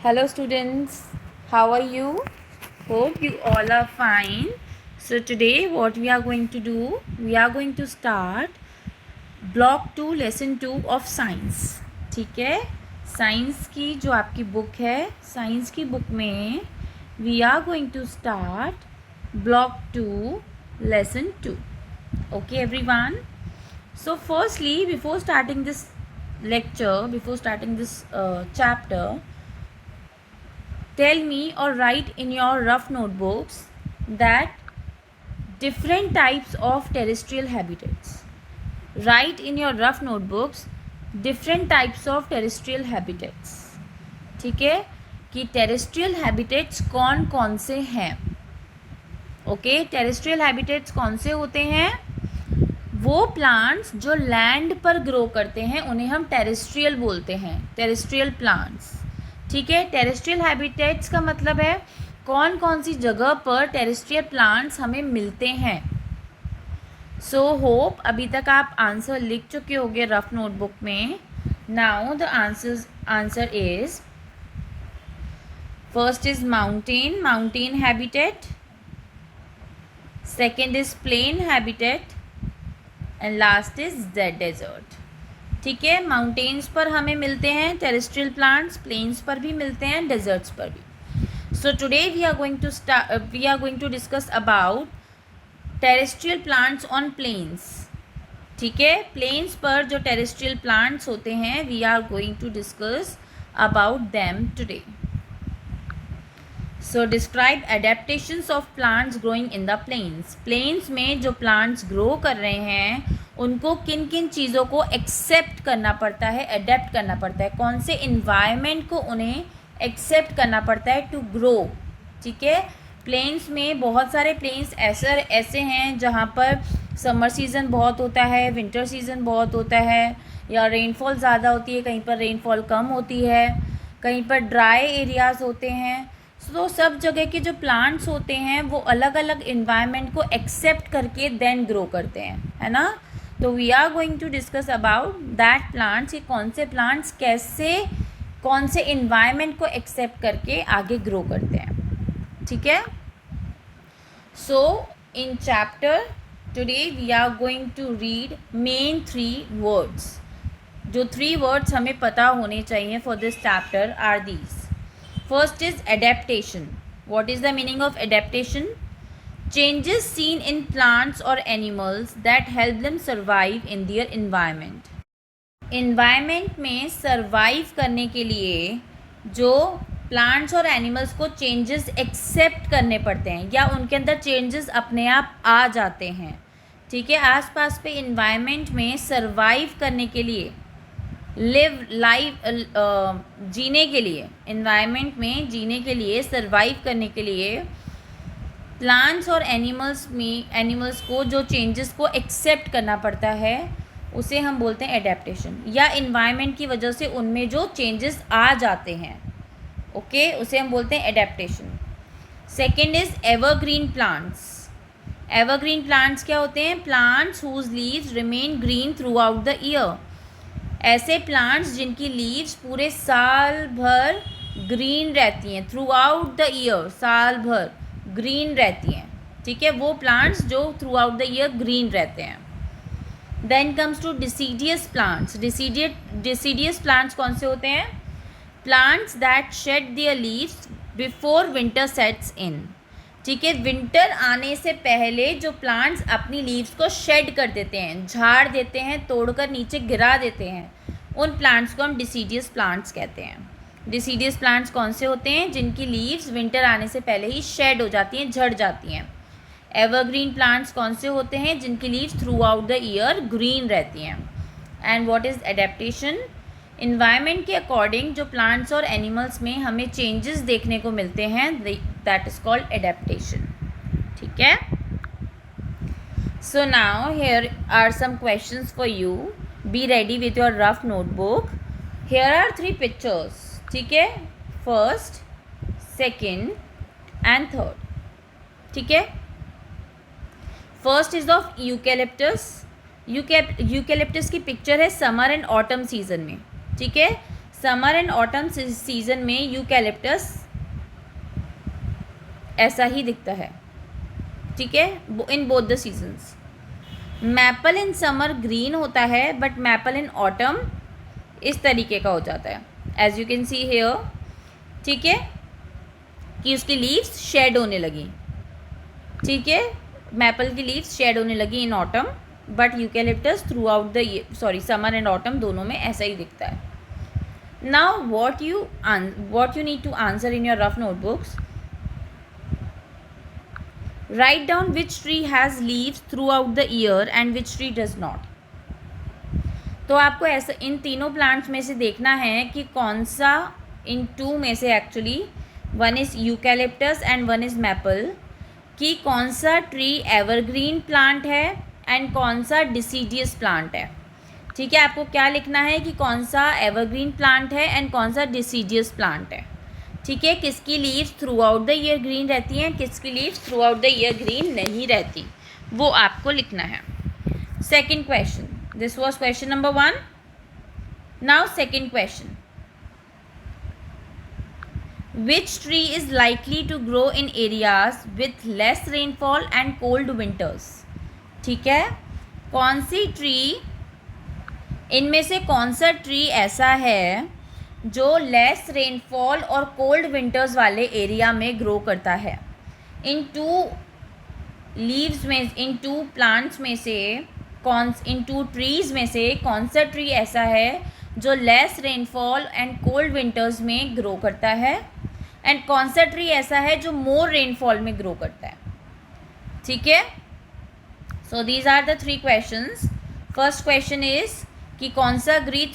Hello students, how are you? Hope you all are fine. So today what we are going to do, we are going to start block 2 lesson 2 of science. ठीक है, science की जो आपकी book है, science की book में we are going to start block 2 lesson 2. Okay everyone. So firstly, before starting this lecture, before starting this chapter, tell me or write in your rough notebooks that different types of terrestrial habitats. Write in your rough notebooks different types of terrestrial habitats. ठीक है, कि terrestrial habitats कौन कौन से हैं. Okay, terrestrial habitats कौन से होते हैं? वो प्लांट्स जो लैंड पर ग्रो करते हैं उन्हें हम टेरेस्ट्रियल बोलते हैं, टेरेस्ट्रियल प्लांट्स. ठीक है, टेरेस्ट्रियल हैबिटेट्स का मतलब है कौन कौन सी जगह पर टेरेस्ट्रियल प्लांट्स हमें मिलते हैं. सो होप अभी तक आप आंसर लिख चुके होंगे रफ नोटबुक में. Now the answer is first is mountain habitat, second is plain habitat and last is desert. ठीक है, माउंटेन्स पर हमें मिलते हैं टेरेस्ट्रियल प्लांट्स, प्लेन्स पर भी मिलते हैं, डेजर्ट्स पर भी. So today we are going to discuss about terrestrial plants on plains. ठीक है, प्लेन्स पर जो टेरेस्ट्रियल प्लांट्स होते हैं we are going to discuss about them today. So describe adaptations of plants growing in the plains. Plains में जो plants grow कर रहे हैं उनको किन किन चीज़ों को एक्सेप्ट करना पड़ता है, अडेप्ट करना पड़ता है, कौन से इन्वायरमेंट को उन्हें एक्सेप्ट करना पड़ता है टू ग्रो. ठीक है, प्लेन्स में बहुत सारे प्लेन्स ऐसे हैं जहाँ पर समर सीज़न बहुत होता है, विंटर सीज़न बहुत होता है, या रेनफॉल ज़्यादा होती है, कहीं पर रेनफॉल कम होती है, कहीं पर ड्राई एरियाज़ होते हैं. तो सब जगह के जो प्लांट्स होते हैं वो अलग अलग इन्वायरमेंट को एक्सेप्ट करके देन ग्रो करते हैं, है ना. तो we are going to discuss about that plants, ये कौन से प्लांट्स कैसे कौन से इन्वायरमेंट को एक्सेप्ट करके आगे ग्रो करते हैं. ठीक है, so in chapter today we are going to read main 3 words. जो 3 वर्ड्स हमें पता होने चाहिए for this chapter are these. First is adaptation. What is the meaning of adaptation? Changes seen in plants or animals that help them survive in their environment. Environment में survive करने के लिए जो plants और animals को changes accept करने पड़ते हैं या उनके अंदर changes अपने आप आ जाते हैं. ठीक है, आसपास पे environment में survive करने के लिए जीने के लिए, इन्वायरमेंट में जीने के लिए, सर्वाइव करने के लिए प्लांट्स और एनिमल्स को जो चेंजेस को एक्सेप्ट करना पड़ता है उसे हम बोलते हैं एडेप्टेशन, या इन्वायरमेंट की वजह से उनमें जो चेंजेस आ जाते हैं, ओके, उसे हम बोलते हैं adaptation. Second is evergreen plants. Evergreen plants क्या होते हैं? Plants whose leaves remain green throughout the year. ऐसे प्लांट्स जिनकी लीव्स पूरे साल भर ग्रीन रहती हैं, थ्रू आउट द ईयर, साल भर ग्रीन रहती हैं. ठीक है, वो प्लांट्स जो throughout the year green रहते हैं. Then comes to deciduous plants. Deciduous plants कौन से होते हैं? Plants that shed their leaves before winter sets in. ठीक है, विंटर आने से पहले जो प्लांट्स अपनी लीव्स को शेड कर देते हैं, झाड़ देते हैं, तोड़कर नीचे गिरा देते हैं, उन प्लांट्स को हम डिसीडियस प्लांट्स कहते हैं. डिसीडियस प्लांट्स कौन से होते हैं? जिनकी लीव्स विंटर आने से पहले ही शेड हो जाती हैं, झड़ जाती हैं. एवरग्रीन प्लांट्स कौन से होते हैं? जिनकी leaves throughout the year green रहती हैं. And what is adaptation? Environment के अकॉर्डिंग जो प्लांट्स और एनिमल्स में हमें चेंजेस देखने को मिलते हैं, दैट इज़ कॉल्ड एडेप्टेशन. ठीक है, so now here are some questions for you. Be ready with your rough notebook. Here are 3 pictures. ठीक है, फर्स्ट, सेकेंड एंड थर्ड. ठीक है, first is of eucalyptus. Eucalyptus की पिक्चर है summer and autumn season में. ठीक है, summer and autumn season में यूकैलिप्टस ऐसा ही दिखता है, ठीक है, in both the seasons. Maple in summer green होता है, बट मैपल इन ऑटम इस तरीके का हो जाता है, as you can see here, ठीक है, कि उसकी लीव्स शेड होने लगी, ठीक है, मैपल की लीव्स शेड होने लगी in autumn, but eucalyptus through out the summer and autumn दोनों में ऐसा ही दिखता है। Now what you need to answer in your rough notebooks, write down which tree has leaves throughout the year and which tree does not. तो आपको ऐसा इन तीनों प्लांट्स में से देखना है कि कौन सा इन टू में से actually, one is eucalyptus and one is maple, कि कौन सा ट्री एवरग्रीन प्लांट है एंड कौन सा डिसीडियस प्लांट है, ठीक है। आपको क्या लिखना है कि कौन सा एवरग्रीन प्लांट है एंड कौन सा डिसीडियस प्लांट है, ठीक है। किसकी leaves throughout the year green रहती हैं, किसकी leaves throughout the year green नहीं रहती, वो आपको लिखना है। Second question, this was question number 1। Now second question, which tree is likely to grow in areas with less rainfall and cold winters, ठीक है। कौन सी ट्री, इनमें से कौन सा ट्री ऐसा है जो लेस रेनफॉल और कोल्ड विंटर्स वाले एरिया में ग्रो करता है। इन टू लीव्स में, इन टू प्लांट्स में से इन टू ट्रीज़ में से कौन सा ट्री ऐसा है जो less rainfall and cold winters में ग्रो करता है, एंड कौन सा ट्री ऐसा है जो मोर रेनफॉल में ग्रो करता है, ठीक है। So these are the 3 questions. First question is कि कौन सा tree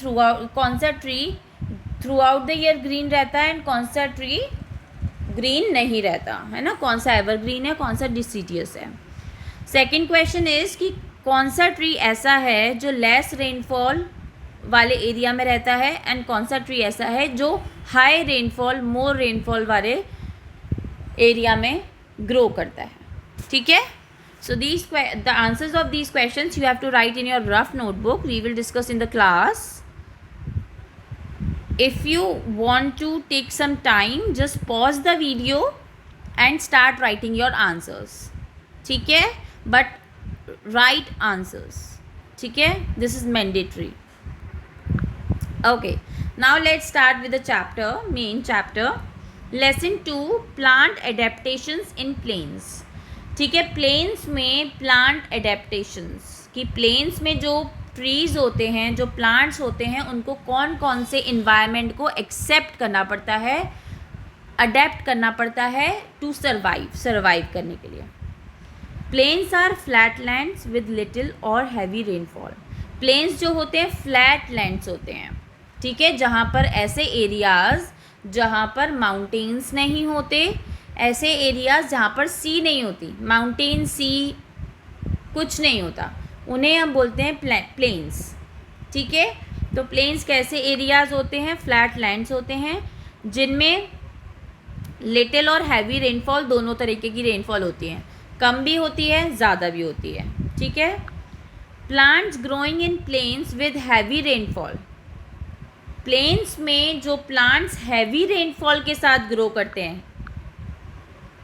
throughout the year green रहता है एंड कौन सा ट्री ग्रीन नहीं रहता है ना, कौन सा एवरग्रीन है, कौन सा डिसीडियस है। सेकंड क्वेश्चन इज कि कौन सा ट्री ऐसा है जो लेस रेनफॉल वाले एरिया में रहता है एंड कौन सा ट्री ऐसा है जो हाई रेनफॉल, मोर रेनफॉल वाले एरिया में ग्रो करता है, ठीक है। So the answers of these questions you have to write in your rough notebook. We will discuss in the class. If you want to take some time, just pause the video and start writing your answers. ठीक है? But write answers. ठीक है? This is mandatory. Okay. Now let's start with the chapter, main chapter. Lesson 2, plant adaptations in plains. ठीक है, planes में plant adaptations, कि plains में जो ट्रीज़ होते हैं, जो प्लांट्स होते हैं, उनको कौन कौन से इन्वायरमेंट को एक्सेप्ट करना पड़ता है, अडेप्ट करना पड़ता है टू सर्वाइव करने के लिए। Plains are flat lands with little और हैवी रेनफॉल। प्लेन्स जो होते हैं फ्लैट लैंड्स होते हैं, ठीक है, जहाँ पर ऐसे एरियाज़ जहाँ पर माउंटेन्स नहीं होते, ऐसे एरियाज़ जहाँ पर सी नहीं होती, माउंटेन सी कुछ नहीं होता, उन्हें हम बोलते हैं प्लेन्स, ठीक है। तो प्लेन्स कैसे एरियाज़ होते हैं, फ्लैट लैंड्स होते हैं जिनमें लिटिल और हैवी रेनफॉल दोनों तरीके की रेनफॉल होती है, कम भी होती है, ज़्यादा भी होती है, ठीक है। Plants growing in plains with heavy rainfall, plains में जो प्लांट्स हैवी रेनफॉल के साथ ग्रो करते हैं,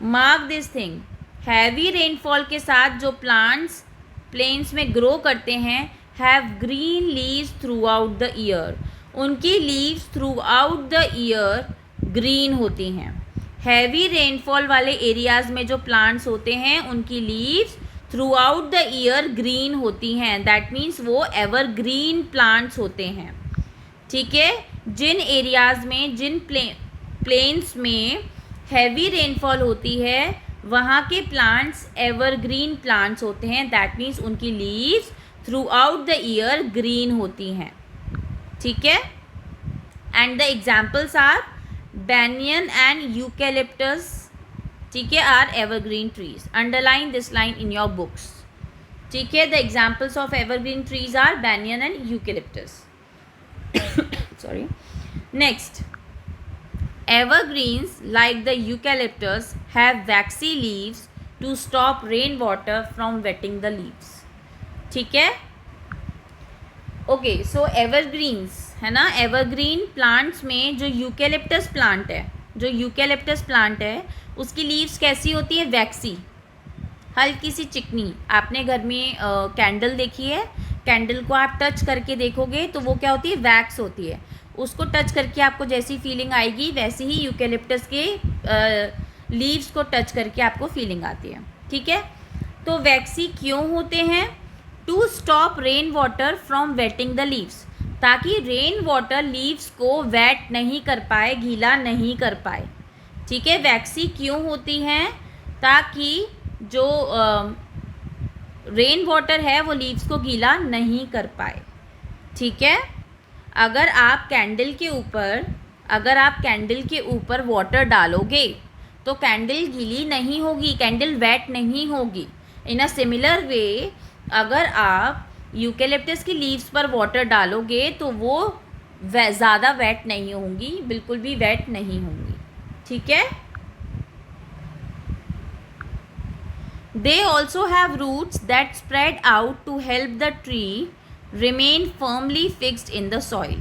mark this thing, heavy rainfall के साथ जो प्लांट्स प्लेन्स में ग्रो करते हैं have green leaves throughout the year, उनकी leaves throughout the year green होती हैं। हैवी रेनफॉल वाले एरियाज़ में जो प्लांट्स होते हैं उनकी leaves throughout the year green होती हैं, दैट मीन्स वो एवरग्रीन प्लांट्स होते हैं, ठीक है। जिन एरियाज़ में, जिन प्लेन्स में हैवी रेनफॉल होती है वहाँ के प्लांट्स एवरग्रीन प्लांट्स होते हैं, दैट मीन्स उनकी leaves throughout the year green होती हैं, ठीक है। And the examples are banyan and eucalyptus, ठीक है, are evergreen trees. Underline this line in your books, ठीक है। The examples of evergreen trees are banyan and eucalyptus. Sorry. Next, evergreens like the eucalyptus have waxy leaves to stop rainwater from wetting the leaves, ठीक है। Okay, so evergreens है ना, evergreen plants में जो eucalyptus plant है उसकी leaves कैसी होती है, वैक्सी, हल्की सी चिकनी। आपने घर में कैंडल देखी है, कैंडल को आप टच करके देखोगे तो वो क्या होती है, वैक्स होती है। उसको टच करके आपको जैसी फीलिंग आएगी वैसे ही यूकेलिप्टस के लीव्स को टच करके आपको फीलिंग आती है। ठीक है, तो वैक्सी क्यों होते हैं, to stop rain water from wetting the leaves, ताकि रेन वाटर लीव्स को वेट नहीं कर पाए, गीला नहीं कर पाए। ठीक है, वैक्सी क्यों होती हैं, ताकि जो रेन वाटर है वो लीव्स को गीला नहीं कर पाए। ठीक है, अगर आप कैंडल के ऊपर वाटर डालोगे तो कैंडल गीली नहीं होगी, कैंडल वेट नहीं होगी। इन अ सिमिलर वे अगर आप यूकेलिप्टस की लीव्स पर वाटर डालोगे तो वो ज़्यादा वेट नहीं होंगी, बिल्कुल भी वेट नहीं होंगी। ठीक है, they also have roots that spread out to help the tree remain firmly fixed in the soil।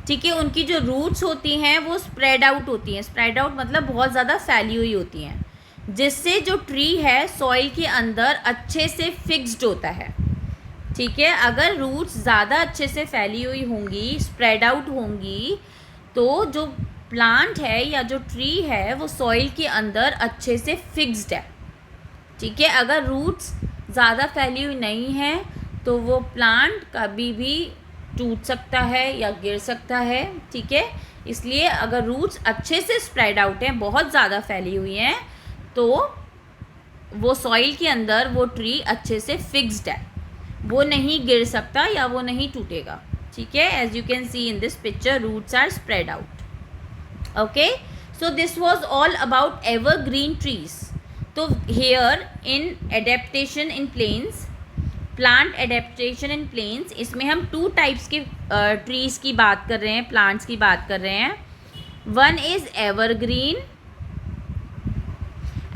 ठीक है, उनकी जो रूट्स होती हैं वो स्प्रेड आउट होती हैं, स्प्रेड आउट मतलब बहुत ज़्यादा फैली हुई होती हैं, जिससे जो ट्री है सॉइल के अंदर अच्छे से फिक्स्ड होता है। ठीक है, अगर रूट्स ज़्यादा अच्छे से फैली हुई होंगी, स्प्रेड आउट होंगी, तो जो प्लांट है या जो ट्री है वो सॉइल के अंदर अच्छे से फिक्स्ड है। ठीक है, अगर रूट्स ज़्यादा फैली हुई नहीं हैं तो वो प्लांट कभी भी टूट सकता है या गिर सकता है। ठीक है, इसलिए अगर रूट्स अच्छे से स्प्रेड आउट हैं, बहुत ज़्यादा फैली हुई हैं, तो वो सॉइल के अंदर वो ट्री अच्छे से फिक्स्ड है, वो नहीं गिर सकता या वो नहीं टूटेगा। ठीक है, as you can see in this picture roots are spread out. Okay, so this was all about evergreen trees. तो here in adaptation in plains, plant adaptation in plains, इसमें हम 2 टाइप्स के ट्रीज़ की बात कर रहे हैं, प्लांट्स की बात कर रहे हैं। One is evergreen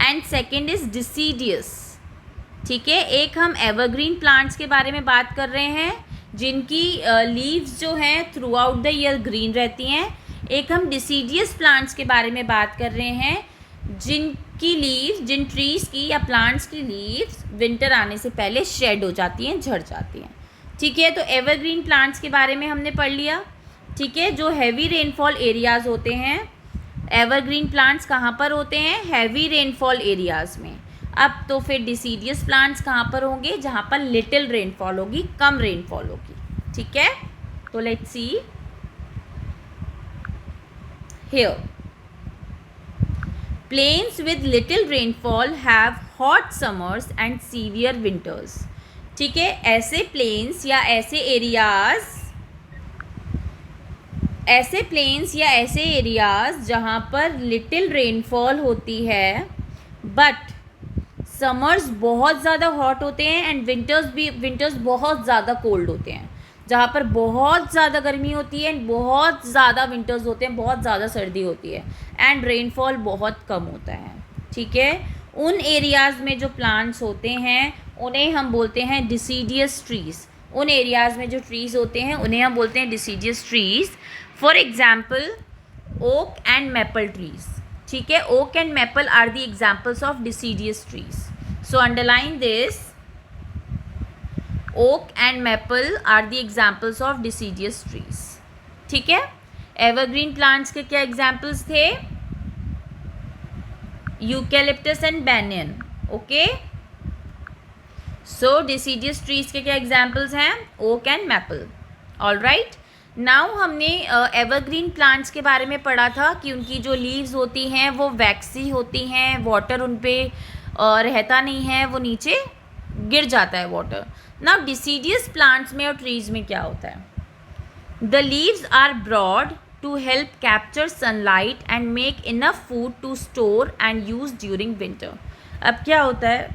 and second is deciduous. ठीक है, एक हम एवरग्रीन प्लांट्स के बारे में बात कर रहे हैं जिनकी लीव्स जो हैं through out the year green रहती हैं। एक हम डिसीडियस प्लांट्स के बारे में बात कर रहे हैं जिनकी लीव्स, जिन ट्रीज़ की या प्लांट्स की लीव्स विंटर आने से पहले शेड हो जाती हैं, झड़ जाती हैं। ठीक है, तो एवरग्रीन प्लांट्स के बारे में हमने पढ़ लिया। ठीक है, जो हैवी रेनफॉल एरियाज़ होते हैं, एवरग्रीन प्लांट्स कहाँ पर होते हैं, हैवी रेनफॉल एरियाज़ में। अब तो फिर डिसीडियस प्लांट्स कहाँ पर होंगे, जहाँ पर लिटिल रेनफॉल होगी, कम रेनफॉल होगी। ठीक है, तो let's see here, plains with little rainfall have hot summers and severe winters। ठीक है, ऐसे प्लेन्स या ऐसे एरियाज़ जहाँ पर लिटिल रेनफॉल होती है बट समर्स बहुत ज़्यादा हॉट होते हैं एंड विंटर्स बहुत ज़्यादा कोल्ड होते हैं, जहाँ पर बहुत ज़्यादा गर्मी होती है एंड बहुत ज़्यादा विंटर्स होते हैं, बहुत ज़्यादा सर्दी होती है एंड रेनफॉल बहुत कम होता है। ठीक है, उन एरियाज़ में जो प्लांट्स होते हैं उन्हें हम बोलते हैं डिसीडियस ट्रीज़। उन एरियाज़ में जो ट्रीज़ होते हैं उन्हें हम बोलते हैं deciduous trees. For example oak and maple trees. ठीक है, oak and maple are the examples of deciduous trees. So underline this, oak and maple are the examples of deciduous trees. ठीक है, एवरग्रीन प्लांट्स के क्या examples थे, eucalyptus and banyan. Okay, so deciduous trees के क्या examples हैं, oak and maple. All right, now हमने evergreen plants के बारे में पढ़ा था कि उनकी जो लीव्स होती हैं वो वैक्सी होती हैं, वाटर उन पर रहता नहीं है, वो नीचे गिर जाता है वाटर। नाउ डिसीडियस प्लांट्स में और ट्रीज में क्या होता है, the leaves are broad to help capture sunlight and make enough food to store and use during winter। अब क्या होता है,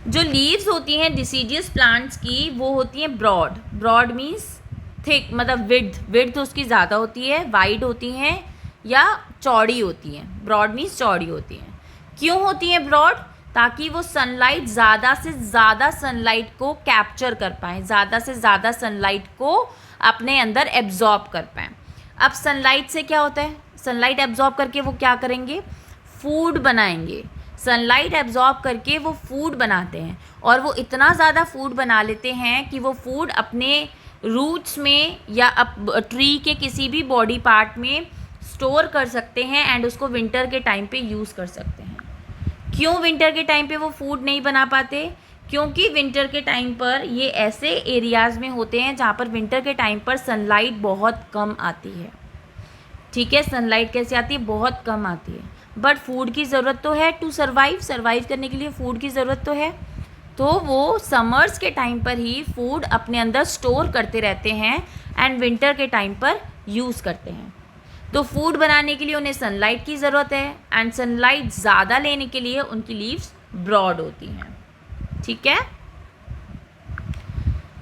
जो लीव्स होती हैं डिसीडियस प्लांट्स की वो होती हैं ब्रॉड। ब्रॉड मीन्स थिक, मतलब विड्थ उसकी ज़्यादा होती है, वाइड होती हैं या चौड़ी होती हैं। ब्रॉड मीन्स चौड़ी होती हैं। क्यों होती हैं ब्रॉड, ताकि वो सनलाइट ज़्यादा से ज़्यादा सनलाइट को कैप्चर कर पाएँ, ज़्यादा से ज़्यादा सनलाइट को अपने अंदर एब्जॉर्ब कर पाएँ। अब सनलाइट से क्या होता है, सनलाइट एब्जॉर्ब करके वो क्या करेंगे, फूड बनाएंगे। सनलाइट एब्जॉर्ब करके वो फूड बनाते हैं और वो इतना ज़्यादा फूड बना लेते हैं कि वो फूड अपने रूट्स में या ट्री के किसी भी बॉडी पार्ट में स्टोर कर सकते हैं एंड उसको विंटर के टाइम पे यूज़ कर सकते हैं। क्यों विंटर के टाइम पे वो फूड नहीं बना पाते, क्योंकि विंटर के टाइम पर ये ऐसे एरियाज़ में होते हैं जहाँ पर विंटर के टाइम पर सनलाइट बहुत कम आती है। ठीक है, सनलाइट कैसे आती है, बहुत कम आती है, बट फूड की ज़रूरत तो है टू सर्वाइव करने के लिए फूड की ज़रूरत तो है। तो वो समर्स के टाइम पर ही फूड अपने अंदर स्टोर करते रहते हैं एंड विंटर के टाइम पर यूज़ करते हैं। तो फूड बनाने के लिए उन्हें सनलाइट की ज़रूरत है एंड सनलाइट ज़्यादा लेने के लिए उनकी लीव्स ब्रॉड होती हैं। ठीक है,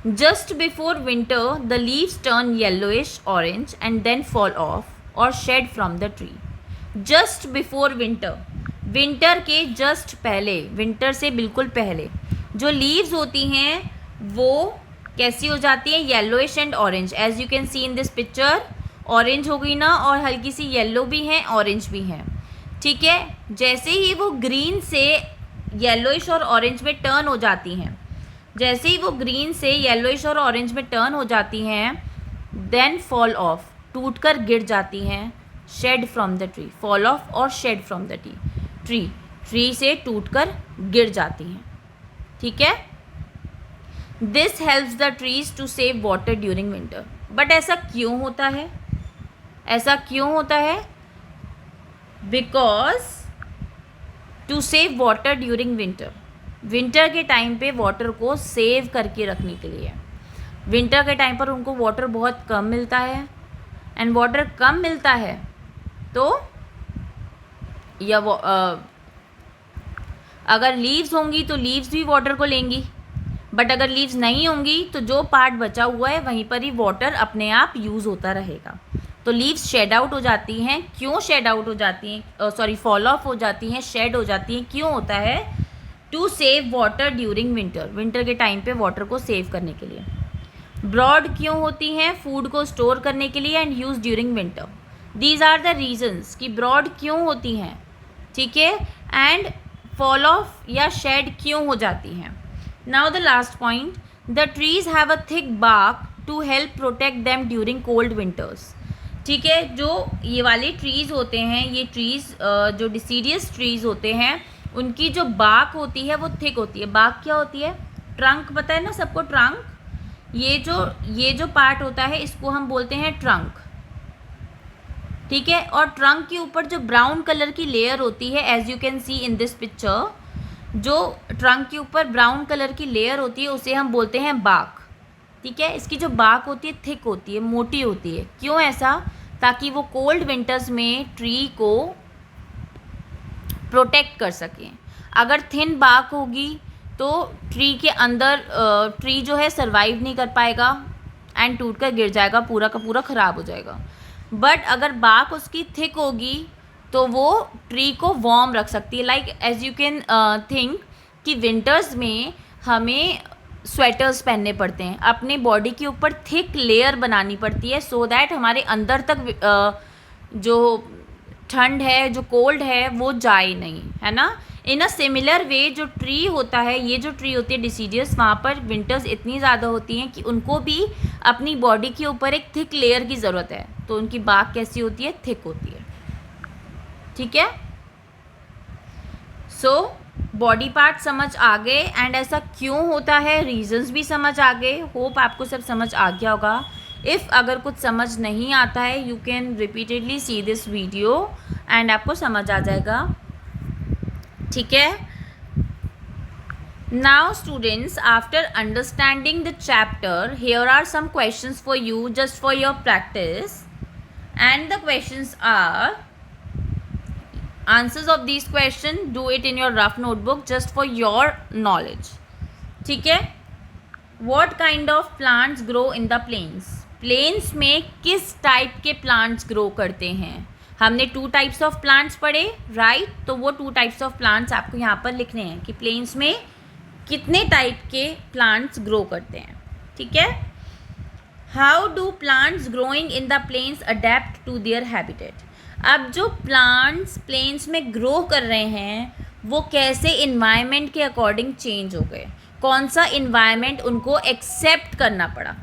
just before winter the leaves turn yellowish orange and then fall off और shed from the tree. Just before winter, winter के जस्ट पहले, विंटर से बिल्कुल पहले जो लीव्स होती हैं वो कैसी हो जाती हैं, yellowish and orange. As you can see in this picture, orange हो गई ना, और हल्की सी येलो भी है, ऑरेंज भी है। ठीक है, जैसे ही वो ग्रीन से येलोइश और ऑरेंज में टर्न हो जाती हैं, जैसे ही वो ग्रीन से येलोइश और ऑरेंज में टर्न हो जाती हैं, देन फॉल ऑफ, टूट कर गिर जाती हैं, shed from the tree, fall off और shed from the tree, tree से टूट कर गिर जाती हैं। ठीक है, this helps the trees to save water during winter. But ऐसा क्यों होता है, ऐसा क्यों होता है, because to save water during winter, winter के टाइम पे वाटर को सेव करके रखने के लिए। विंटर के टाइम पर उनको वाटर बहुत कम मिलता है एंड वाटर कम मिलता है तो या वो अगर लीव्स होंगी तो लीव्स भी वाटर को लेंगी, बट अगर लीव्स नहीं होंगी तो जो पार्ट बचा हुआ है वहीं पर ही वाटर अपने आप यूज़ होता रहेगा। तो लीव्स शेड आउट हो जाती हैं। क्यों शेड आउट हो जाती हैं, सॉरी फॉल ऑफ हो जाती हैं, शेड हो जाती हैं, क्यों होता है, to save water during winter, winter के टाइम पे वाटर को सेव करने के लिए। ब्रॉड क्यों होती हैं, फूड को स्टोर करने के लिए and use during winter. These are the reasons कि ब्रॉड क्यों होती हैं। ठीक है, एंड फॉल ऑफ या शेड क्यों हो जाती हैं। Now the last point, the trees have a thick bark to help protect them during cold winters. ठीक है, जो ये वाले ट्रीज़ होते हैं, ये ट्रीज़ जो डिसीडियस ट्रीज़ होते हैं, उनकी जो बार्क होती है वो थिक होती है। बार्क क्या होती है, ट्रंक, पता है ना सबको ट्रंक, ये जो पार्ट होता है इसको हम बोलते हैं ट्रंक। ठीक है, और ट्रंक के ऊपर जो ब्राउन कलर की लेयर होती है, as you can see in this picture, जो ट्रंक के ऊपर ब्राउन कलर की लेयर होती है उसे हम बोलते हैं बार्क। ठीक है, इसकी जो बार्क होती है थिक होती है, मोटी होती है। क्यों ऐसा, ताकि वो कोल्ड विंटर्स में ट्री को प्रोटेक्ट कर सकें। अगर थिन बार्क होगी तो ट्री के अंदर ट्री जो है सर्वाइव नहीं कर पाएगा एंड टूट कर गिर जाएगा, पूरा का पूरा ख़राब हो जाएगा। बट अगर बार्क उसकी थिक होगी तो वो ट्री को वार्म रख सकती है। Like as you can think कि विंटर्स में हमें स्वेटर्स पहनने पड़ते हैं, अपने बॉडी के ऊपर थिक लेयर बनानी पड़ती है सो दैट हमारे अंदर तक जो ठंड है, जो कोल्ड है, वो जाए नहीं, है ना। इन अ सिमिलर वे जो ट्री होता है, ये जो ट्री होती है डिसीडियस, वहाँ पर विंटर्स इतनी ज़्यादा होती हैं कि उनको भी अपनी बॉडी के ऊपर एक थिक लेयर की ज़रूरत है, तो उनकी बार्क कैसी होती है, थिक होती है। ठीक है, सो बॉडी पार्ट समझ आ गए एंड ऐसा क्यों होता है, रीजंस भी समझ आ गए। होप आपको सब समझ आ गया होगा। इफ़ अगर कुछ समझ नहीं आता है, you can repeatedly see this video and आपको समझ आ जाएगा। ठीक है, now students, after understanding the chapter, here are some questions for you, just for your practice, and the questions are answers of these question, do it in your rough notebook just for your knowledge. ठीक है, what kind of plants grow in the plains? plains में किस type के plants grow करते हैं। हमने 2 types of plants पढ़े, right. तो वो 2 types of plants आपको यहाँ पर लिखने हैं कि plains में कितने टाइप के plants grow करते हैं। ठीक है, how do plants growing in the plains adapt to their habitat. अब जो प्लांट्स प्लेन्स में ग्रो कर रहे हैं वो कैसे इन्वायरमेंट के अकॉर्डिंग चेंज हो गए, कौन सा इन्वायरमेंट उनको एक्सेप्ट करना पड़ा।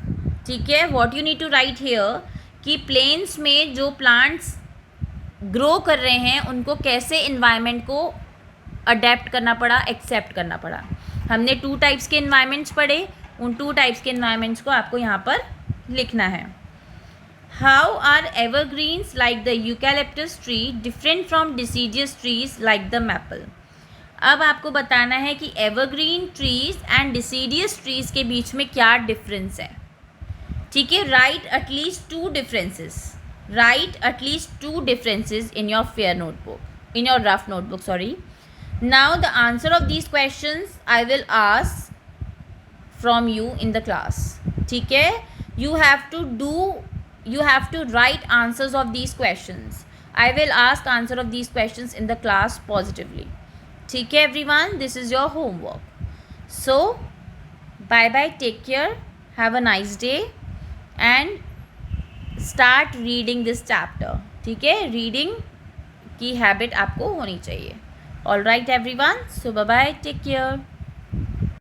ठीक है, what you need to write here कि प्लेन्स में जो प्लांट्स ग्रो कर रहे हैं उनको कैसे इन्वायरमेंट को अडेप्ट करना पड़ा, एक्सेप्ट करना पड़ा। हमने 2 टाइप्स के इन्वायरमेंट्स पढ़े, उन 2 टाइप्स के इन्वायरमेंट्स को आपको यहाँ पर लिखना है। How are evergreens like the eucalyptus tree different from deciduous trees like the maple. अब आपको बताना है कि evergreen trees and deciduous trees के बीच में क्या डिफरेंस है। ठीक है, write at least 2 differences, write at least 2 differences in your fair notebook, in your rough notebook, sorry. Now the answer of these questions I will ask from you in the class. ठीक है, you have to write answers of these questions. I will ask answer of these questions in the class positively. ठीक है everyone, this is your homework. So bye bye, take care, have a nice day and start reading this chapter. ठीक है, reading की habit आपको होनी चाहिए। All right everyone, सो bye bye, take care.